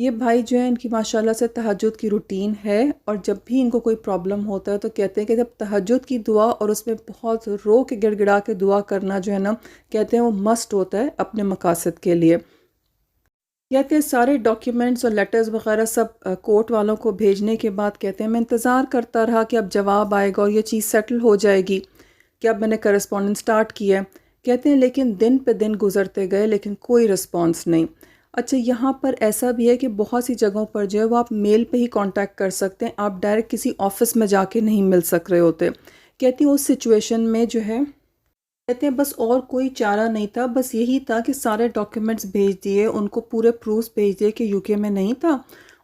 یہ بھائی جو ہیں ان کی ماشاءاللہ سے تہجد کی روٹین ہے، اور جب بھی ان کو کوئی پرابلم ہوتا ہے تو کہتے ہیں کہ جب تہجد کی دعا اور اس میں بہت رو کے گڑ گڑا کے دعا کرنا جو ہے نا، کہتے ہیں وہ مسٹ ہوتا ہے اپنے مقاصد کے لیے۔ کہتے ہیں سارے ڈاکیومنٹس اور لیٹرز وغیرہ سب کورٹ والوں کو بھیجنے کے بعد کہتے ہیں میں انتظار کرتا رہا کہ اب جواب آئے گا اور یہ چیز سیٹل ہو جائے گی، کہ اب میں نے کرسپونڈنس سٹارٹ کیا ہے۔ کہتے ہیں لیکن دن پہ دن گزرتے گئے لیکن کوئی رسپانس نہیں۔ اچھا، یہاں پر ایسا بھی ہے کہ بہت سی جگہوں پر جو ہے وہ آپ میل پہ ہی کانٹیکٹ کر سکتے ہیں، آپ ڈائریکٹ کسی آفس میں جا کے نہیں مل سک رہے ہوتے۔ کہتی ہیں اس سچویشن میں جو ہے، کہتے ہیں بس اور کوئی چارہ نہیں تھا، بس یہی تھا کہ سارے ڈاکیومنٹس بھیج دیے، ان کو پورے پروفس بھیج دیے کہ یو کے میں نہیں تھا،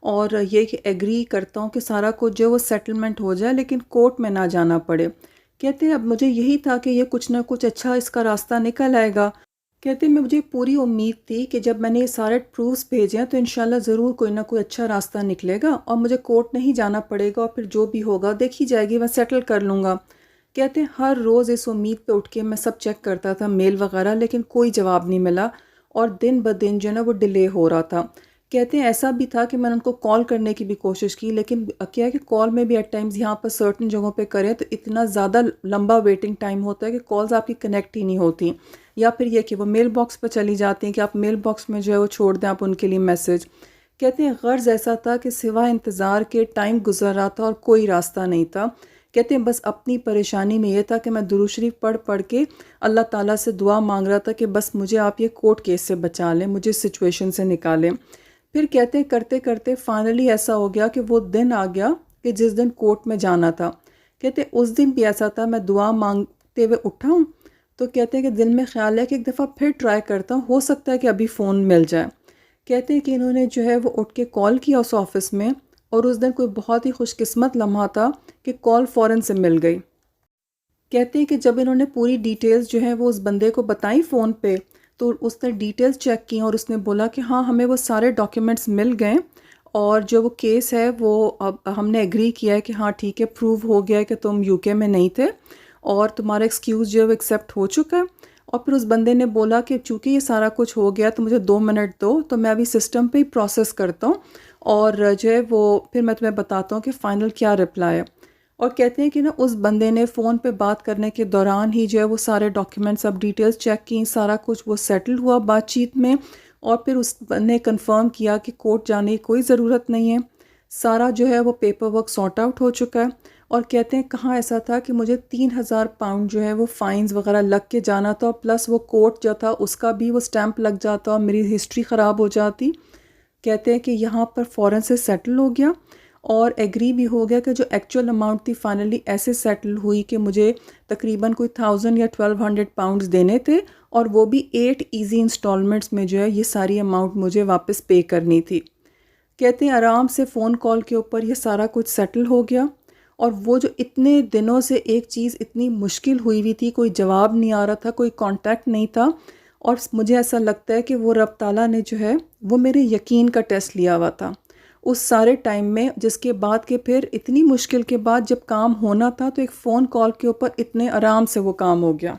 اور یہ کہ ایگری کرتا ہوں کہ سارا کچھ جو ہے وہ سیٹلمنٹ ہو جائے لیکن کورٹ میں نہ جانا پڑے۔ کہتے ہیں اب مجھے یہی تھا کہ یہ کچھ نہ کچھ اچھا اس کا راستہ نکل آئے گا۔ کہتے ہیں مجھے پوری امید تھی کہ جب میں نے یہ سارے پروفس بھیجے ہیں تو انشاءاللہ ضرور کوئی نہ کوئی اچھا راستہ نکلے گا اور مجھے کورٹ نہیں جانا پڑے گا، اور پھر جو بھی ہوگا دیکھی جائے گی، میں سیٹل کر لوں گا۔ کہتے ہیں ہر روز اس امید پہ اٹھ کے میں سب چیک کرتا تھا میل وغیرہ، لیکن کوئی جواب نہیں ملا، اور دن بدن جو ہے نا وہ ڈیلے ہو رہا تھا۔ کہتے ہیں ایسا بھی تھا کہ میں نے ان کو کال کرنے کی بھی کوشش کی، لیکن کیا ہے کہ کال میں بھی ایٹ ٹائمز یہاں پر سرٹن جگہوں پہ کریں تو اتنا زیادہ لمبا ویٹنگ ٹائم ہوتا ہے کہ کالز آپ کی کنیکٹ ہی نہیں ہوتی، یا پھر یہ کہ وہ میل باکس پہ چلی جاتی ہیں کہ آپ میل باکس میں جو ہے وہ چھوڑ دیں آپ ان کے لیے میسج۔ کہتے ہیں غرض ایسا تھا کہ سوائے انتظار کے ٹائم گزر رہا تھا اور کوئی راستہ نہیں تھا۔ کہتے ہیں بس اپنی پریشانی میں یہ تھا کہ میں درود شریف پڑھ پڑھ کے اللہ تعالیٰ سے دعا مانگ رہا تھا کہ بس مجھے آپ یہ کورٹ کیس سے بچا لیں، مجھے اس سچویشن سے نکالیں۔ پھر کہتے ہیں کرتے کرتے فائنلی ایسا ہو گیا کہ وہ دن آ گیا کہ جس دن کورٹ میں جانا تھا۔ کہتے ہیں اس دن بھی ایسا تھا میں دعا مانگتے ہوئے اٹھا ہوں تو کہتے ہیں کہ دل میں خیال ہے کہ ایک دفعہ پھر ٹرائی کرتا ہوں، ہو سکتا ہے کہ ابھی فون مل جائے۔ کہتے ہیں کہ انہوں نے جو ہے وہ اٹھ کے کال کیا اس آفس میں، اور اس دن کوئی بہت ہی خوش قسمت لمحہ تھا کہ کال فوراً سے مل گئی۔ کہتے ہیں کہ جب انہوں نے پوری ڈیٹیلز جو ہیں وہ اس بندے کو بتائیں فون پہ، تو اس نے ڈیٹیلز چیک کی اور اس نے بولا کہ ہاں ہمیں وہ سارے ڈاکیومنٹس مل گئے، اور جو وہ کیس ہے وہ اب ہم نے ایگری کیا ہے کہ ہاں ٹھیک ہے، پروو ہو گیا ہے کہ تم یو کے میں نہیں تھے اور تمہارا ایکسکیوز جو ہے وہ ایکسیپٹ ہو چکا ہے۔ اور پھر اس بندے نے بولا کہ چونکہ یہ سارا کچھ ہو گیا تو مجھے 2 منٹ دو، تو میں ابھی سسٹم پہ ہی پروسیس کرتا ہوں، اور جو ہے وہ پھر میں تمہیں بتاتا ہوں کہ فائنل کیا رپلائی ہے۔ اور کہتے ہیں کہ نا اس بندے نے فون پہ بات کرنے کے دوران ہی جو ہے وہ سارے ڈاکیومنٹس اب ڈیٹیلز چیک کی، سارا کچھ وہ سیٹل ہوا بات چیت میں، اور پھر اس نے کنفرم کیا کہ کورٹ جانے کی کوئی ضرورت نہیں ہے، سارا جو ہے وہ پیپر ورک سارٹ آؤٹ ہو چکا ہے۔ اور کہتے ہیں کہاں ایسا تھا کہ مجھے 3000 پاؤنڈ جو ہے وہ فائنز وغیرہ لگ کے جانا تھا، پلس وہ کورٹ جو تھا اس کا بھی وہ سٹیمپ لگ جاتا اور میری ہسٹری خراب ہو جاتی۔ کہتے ہیں کہ یہاں پر فوراً سے سیٹل ہو گیا، اور ایگری بھی ہو گیا کہ جو ایکچوئل اماؤنٹ تھی فائنلی ایسے سیٹل ہوئی کہ مجھے تقریباً کوئی 1000 یا 1200 پاؤنڈز دینے تھے، اور وہ بھی 8 ایزی انسٹالمنٹس میں جو ہے یہ ساری اماؤنٹ مجھے واپس پے کرنی تھی۔ کہتے ہیں آرام سے فون کال کے اوپر یہ سارا کچھ سیٹل ہو گیا، اور وہ جو اتنے دنوں سے ایک چیز اتنی مشکل ہوئی تھی، کوئی جواب نہیں آ رہا تھا، کوئی کانٹیکٹ نہیں تھا، اور مجھے ایسا لگتا ہے کہ وہ رب تعالیٰ نے جو ہے وہ میرے یقین کا ٹیسٹ لیا ہوا تھا اس سارے ٹائم میں، جس کے بعد کہ پھر اتنی مشکل کے بعد جب کام ہونا تھا تو ایک فون کال کے اوپر اتنے آرام سے وہ کام ہو گیا۔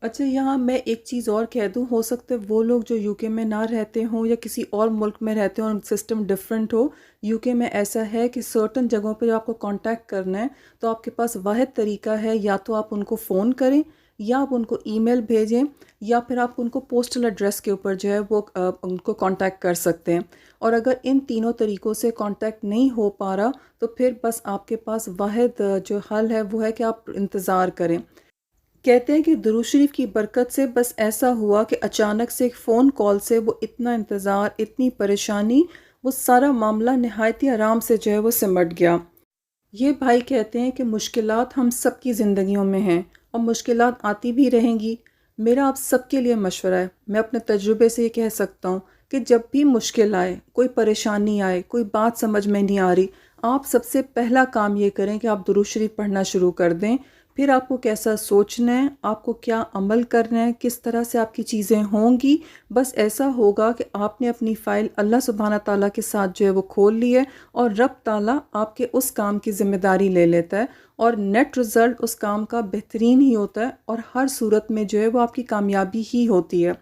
اچھا، یہاں میں ایک چیز اور کہہ دوں، ہو سکتا ہے وہ لوگ جو یو کے میں نہ رہتے ہوں یا کسی اور ملک میں رہتے ہوں اور سسٹم ڈفرینٹ ہو، یو کے میں ایسا ہے کہ سرٹن جگہوں پہ جو آپ کو کانٹیکٹ کرنا ہے تو آپ کے پاس واحد طریقہ ہے، یا تو آپ ان کو فون کریں، یا آپ ان کو ای میل بھیجیں، یا پھر آپ ان کو پوسٹل ایڈریس کے اوپر جو ہے وہ ان کو کانٹیکٹ کر سکتے ہیں۔ اور اگر ان تینوں طریقوں سے کانٹیکٹ نہیں ہو پا رہا تو پھر بس آپ کے پاس واحد جو حل ہے وہ ہے کہ آپ انتظار کریں۔ کہتے ہیں کہ درود شریف کی برکت سے بس ایسا ہوا کہ اچانک سے ایک فون کال سے وہ اتنا انتظار، اتنی پریشانی، وہ سارا معاملہ نہایت ہی آرام سے جو ہے وہ سمٹ گیا۔ یہ بھائی کہتے ہیں کہ مشکلات ہم سب کی زندگیوں میں ہیں اور مشکلات آتی بھی رہیں گی۔ میرا آپ سب کے لیے مشورہ ہے، میں اپنے تجربے سے یہ کہہ سکتا ہوں کہ جب بھی مشکل آئے، کوئی پریشانی آئے، کوئی بات سمجھ میں نہیں آ رہی، آپ سب سے پہلا کام یہ کریں کہ آپ درود شریف پڑھنا شروع کر دیں۔ پھر آپ کو کیسا سوچنا ہے، آپ کو کیا عمل کرنا ہے، کس طرح سے آپ کی چیزیں ہوں گی، بس ایسا ہوگا کہ آپ نے اپنی فائل اللہ سبحانہ تعالیٰ کے ساتھ جو ہے وہ کھول لی ہے، اور رب تعالیٰ آپ کے اس کام کی ذمہ داری لے لیتا ہے، اور نیٹ رزلٹ اس کام کا بہترین ہی ہوتا ہے، اور ہر صورت میں جو ہے وہ آپ کی کامیابی ہی ہوتی ہے۔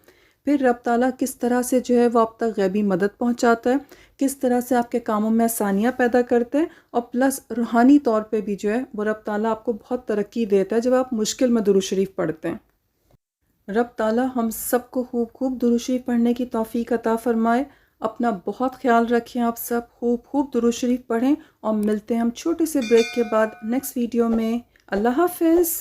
پھر رب تعالیٰ کس طرح سے جو ہے وہ آپ تک غیبی مدد پہنچاتا ہے، کس طرح سے آپ کے کاموں میں آسانیاں پیدا کرتے ہیں، اور پلس روحانی طور پہ بھی جو ہے وہ رب تعالیٰ آپ کو بہت ترقی دیتا ہے جب آپ مشکل میں درود شریف پڑھتے ہیں۔ رب تعالیٰ ہم سب کو خوب خوب درود شریف پڑھنے کی توفیق عطا فرمائے۔ اپنا بہت خیال رکھیں، آپ سب خوب خوب درود شریف پڑھیں، اور ملتے ہیں ہم چھوٹے سے بریک کے بعد نیکسٹ ویڈیو میں۔ اللہ حافظ۔